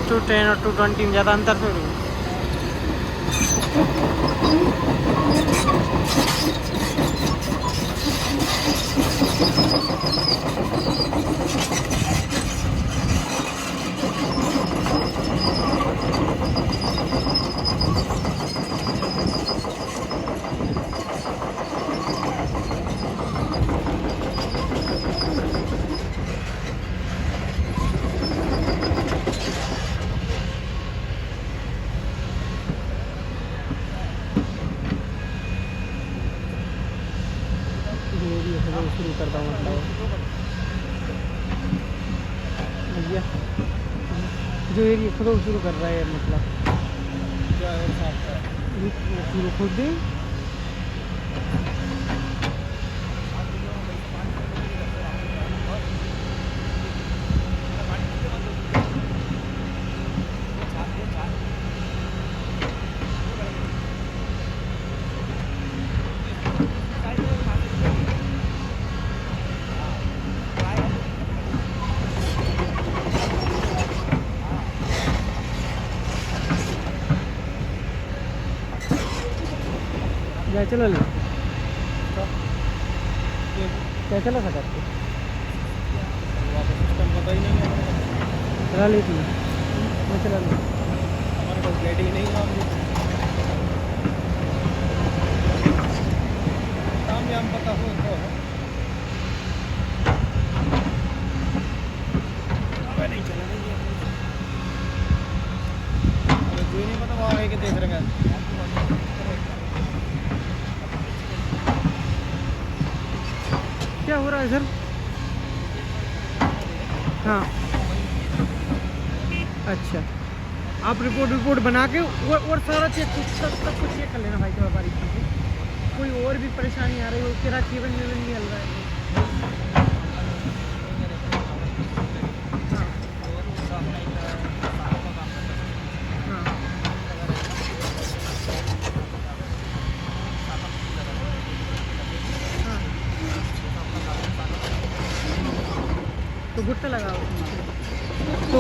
210 और 220 में ज़्यादा अंतर थोड़ी है। शुरू करता हूँ मतलब भैया जो एरिया खुद शुरू कर रहा है मतलब शुरू खुद दे क्या चला ले क्या चला सकते पता ही नहीं है चला लेती मैं चला लूँ हमारे पास गाड़ी ही नहीं है काम हम पता हो तो नहीं चला नहीं जो नहीं पता वहाँ आगे देख रहे हैं। क्या हो रहा है सर? हाँ अच्छा आप रिपोर्ट बना के और सारा चेक सब कुछ चेक कर लेना भाई तो हमारी कोई और भी परेशानी आ रही हो तेरा केबल में नहीं हल रहा है। तो गुट्टा लगाओ तो